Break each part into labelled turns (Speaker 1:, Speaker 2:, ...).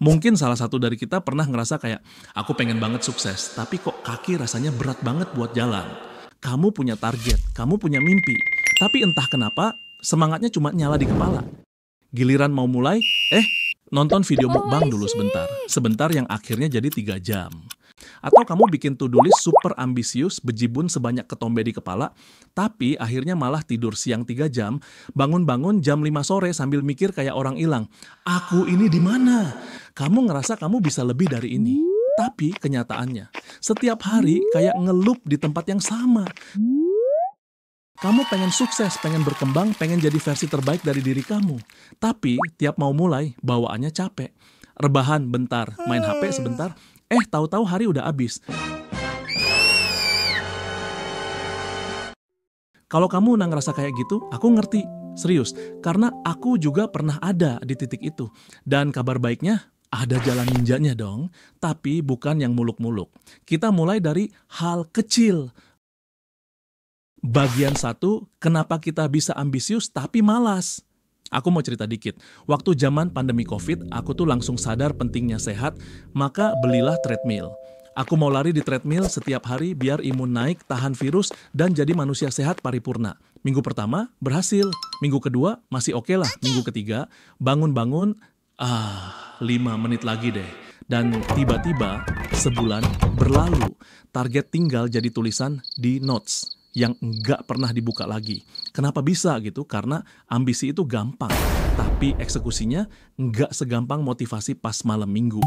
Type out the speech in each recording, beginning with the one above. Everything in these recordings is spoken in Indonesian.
Speaker 1: Mungkin salah satu dari kita pernah ngerasa kayak, aku pengen banget sukses, tapi kok kaki rasanya berat banget buat jalan. Kamu punya target, kamu punya mimpi, tapi entah kenapa semangatnya cuma nyala di kepala. Giliran mau mulai, nonton video
Speaker 2: Oh,
Speaker 1: mukbang
Speaker 2: I
Speaker 1: dulu sebentar.
Speaker 2: see.
Speaker 1: Sebentar yang akhirnya jadi 3 jam. Atau kamu bikin to-do list super ambisius, bejibun sebanyak ketombe di kepala, tapi akhirnya malah tidur siang 3 jam, bangun-bangun jam 5 sore sambil mikir kayak orang hilang. Aku ini di mana? Kamu ngerasa kamu bisa lebih dari ini. Tapi kenyataannya, setiap hari kayak ngelup di tempat yang sama. Kamu pengen sukses, pengen berkembang, pengen jadi versi terbaik dari diri kamu. Tapi tiap mau mulai, bawaannya capek. Rebahan bentar, main HP sebentar, tahu-tahu hari udah habis. Kalau kamu ngerasa kayak gitu, aku ngerti. Serius, karena aku juga pernah ada di titik itu. Dan kabar baiknya, ada jalan ninjanya dong. Tapi bukan yang muluk-muluk. Kita mulai dari hal kecil. Bagian 1, kenapa kita bisa ambisius tapi malas? Aku mau cerita dikit. Waktu zaman pandemi COVID, aku tuh langsung sadar pentingnya sehat, maka belilah treadmill. Aku mau lari di treadmill setiap hari biar imun naik, tahan virus, dan jadi manusia sehat paripurna. Minggu pertama, berhasil. Minggu kedua, masih oke lah. Minggu ketiga, bangun-bangun, 5 menit lagi deh. Dan tiba-tiba, sebulan berlalu. Target tinggal jadi tulisan di notes yang nggak pernah dibuka lagi. Kenapa bisa gitu? Karena ambisi itu gampang, tapi eksekusinya nggak segampang motivasi pas malam minggu.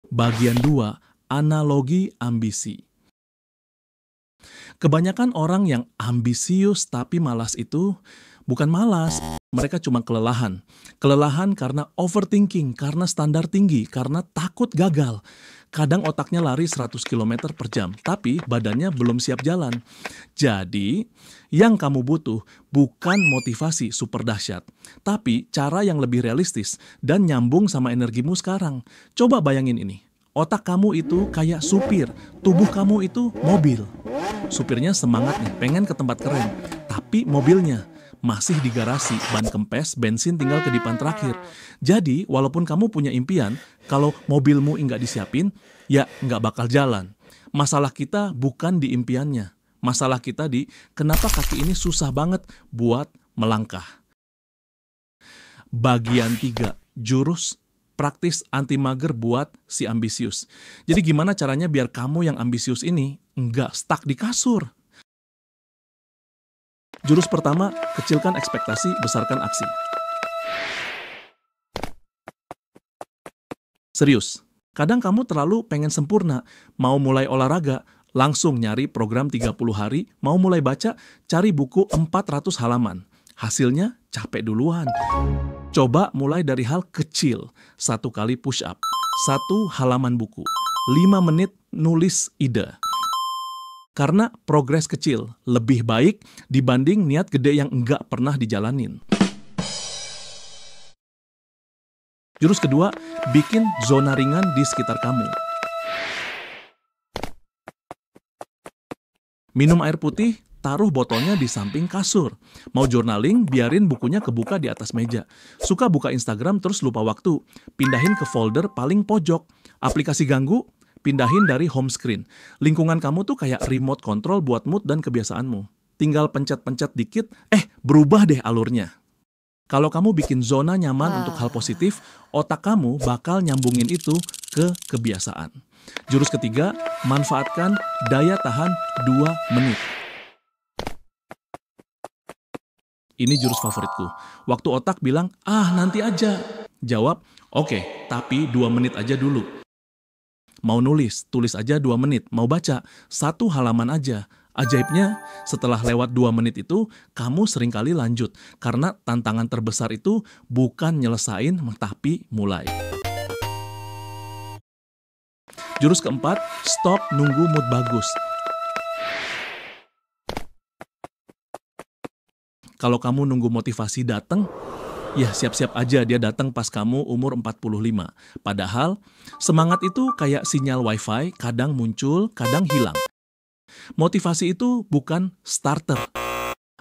Speaker 1: Bagian 2, analogi ambisi. Kebanyakan orang yang ambisius tapi malas itu bukan malas, mereka cuma kelelahan. Kelelahan karena overthinking, karena standar tinggi, karena takut gagal. Kadang otaknya lari 100 km per jam, tapi badannya belum siap jalan. Jadi, yang kamu butuh bukan motivasi super dahsyat, tapi cara yang lebih realistis dan nyambung sama energimu sekarang. Coba bayangin ini, otak kamu itu kayak supir, tubuh kamu itu mobil. Supirnya semangat nih, pengen ke tempat keren, tapi mobilnya masih di garasi, ban kempes, bensin tinggal ke dipan terakhir. Jadi, walaupun kamu punya impian, kalau mobilmu nggak disiapin, ya nggak bakal jalan. Masalah kita bukan di impiannya. Masalah kita di kenapa kaki ini susah banget buat melangkah. Bagian 3, jurus praktis anti mager buat si ambisius. Jadi gimana caranya biar kamu yang ambisius ini nggak stuck di kasur? Jurus pertama, kecilkan ekspektasi, besarkan aksi. Serius, kadang kamu terlalu pengen sempurna, mau mulai olahraga, langsung nyari program 30 hari, mau mulai baca, cari buku 400 halaman. Hasilnya capek duluan. Coba mulai dari hal kecil, 1 kali push up, 1 halaman buku, 5 menit nulis ide. Karena progres kecil lebih baik dibanding niat gede yang enggak pernah dijalanin. Jurus kedua, bikin zona ringan di sekitar kamu. Minum air putih, taruh botolnya di samping kasur. Mau journaling, biarin bukunya kebuka di atas meja. Suka buka Instagram terus lupa waktu, pindahin ke folder paling pojok. Aplikasi ganggu, pindahin dari home screen. Lingkungan kamu tuh kayak remote control buat mood dan kebiasaanmu. Tinggal pencet-pencet dikit, berubah deh alurnya. Kalau kamu bikin zona nyaman untuk hal positif, otak kamu bakal nyambungin itu ke kebiasaan. Jurus ketiga, manfaatkan daya tahan 2 menit. Ini jurus favoritku. Waktu otak bilang, nanti aja. Jawab, oke, tapi 2 menit aja dulu. Mau nulis, tulis aja 2 menit. Mau baca, 1 halaman aja. Ajaibnya, setelah lewat 2 menit itu, kamu seringkali lanjut. Karena tantangan terbesar itu bukan nyelesain, tapi mulai. Jurus keempat, stop nunggu mood bagus. Kalau kamu nunggu motivasi datang, ya siap-siap aja dia datang pas kamu umur 45. Padahal, semangat itu kayak sinyal wifi, kadang muncul, kadang hilang. Motivasi itu bukan starter.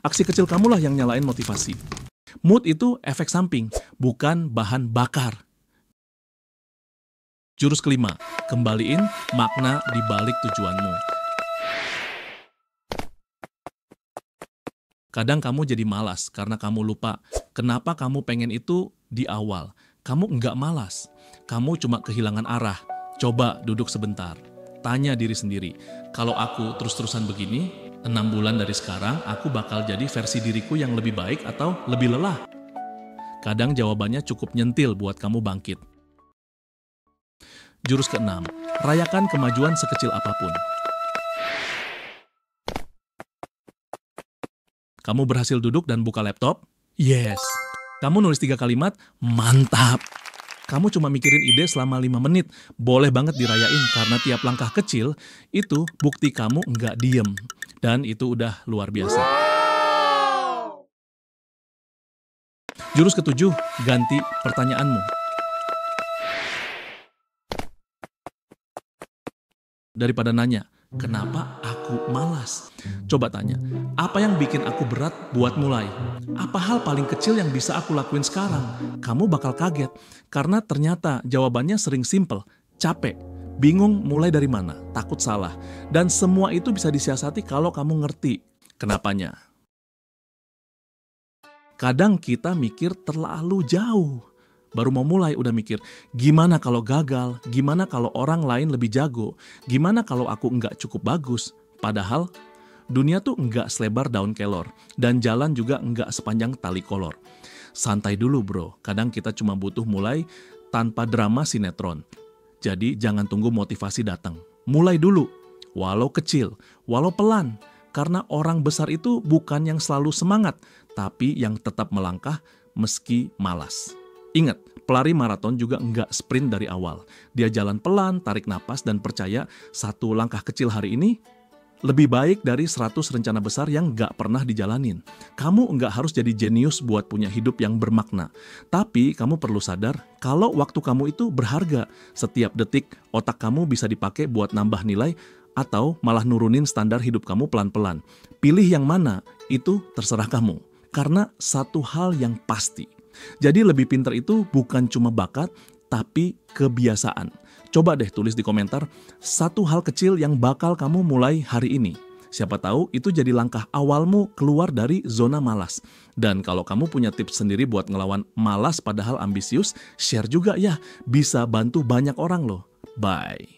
Speaker 1: Aksi kecil kamulah yang nyalain motivasi. Mood itu efek samping, bukan bahan bakar. Jurus kelima, kembaliin makna di balik tujuanmu. Kadang kamu jadi malas karena kamu lupa kenapa kamu pengen itu di awal. Kamu nggak malas, kamu cuma kehilangan arah. Coba duduk sebentar, tanya diri sendiri, kalau aku terus-terusan begini, 6 bulan dari sekarang aku bakal jadi versi diriku yang lebih baik atau lebih lelah? Kadang jawabannya cukup nyentil buat kamu bangkit. Jurus keenam, rayakan kemajuan sekecil apapun. Kamu berhasil duduk dan buka laptop? Yes. Kamu nulis 3 kalimat? Mantap. Kamu cuma mikirin ide selama 5 menit? Boleh banget dirayain karena tiap langkah kecil itu bukti kamu nggak diem. Dan itu udah luar biasa. Jurus ketujuh, ganti pertanyaanmu. Daripada nanya, kenapa aku malas? Coba tanya, apa yang bikin aku berat buat mulai? Apa hal paling kecil yang bisa aku lakuin sekarang? Kamu bakal kaget, karena ternyata jawabannya sering simple, capek, bingung mulai dari mana, takut salah. Dan semua itu bisa disiasati kalau kamu ngerti kenapanya. Kadang kita mikir terlalu jauh. Baru mau mulai udah mikir, gimana kalau gagal? Gimana kalau orang lain lebih jago? Gimana kalau aku nggak cukup bagus? Padahal dunia tuh nggak selebar daun kelor, dan jalan juga nggak sepanjang tali kolor. Santai dulu bro, kadang kita cuma butuh mulai tanpa drama sinetron. Jadi jangan tunggu motivasi datang. Mulai dulu, walau kecil, walau pelan. Karena orang besar itu bukan yang selalu semangat, tapi yang tetap melangkah meski malas. Ingat, pelari maraton juga nggak sprint dari awal. Dia jalan pelan, tarik napas, dan percaya satu langkah kecil hari ini lebih baik dari 100 rencana besar yang nggak pernah dijalanin. Kamu nggak harus jadi jenius buat punya hidup yang bermakna. Tapi kamu perlu sadar kalau waktu kamu itu berharga. Setiap detik otak kamu bisa dipakai buat nambah nilai atau malah nurunin standar hidup kamu pelan-pelan. Pilih yang mana, itu terserah kamu. Karena satu hal yang pasti, jadi lebih pintar itu bukan cuma bakat, tapi kebiasaan. Coba deh tulis di komentar, satu hal kecil yang bakal kamu mulai hari ini. Siapa tahu itu jadi langkah awalmu keluar dari zona malas. Dan kalau kamu punya tips sendiri buat ngelawan malas padahal ambisius, share juga ya. Bisa bantu banyak orang loh. Bye.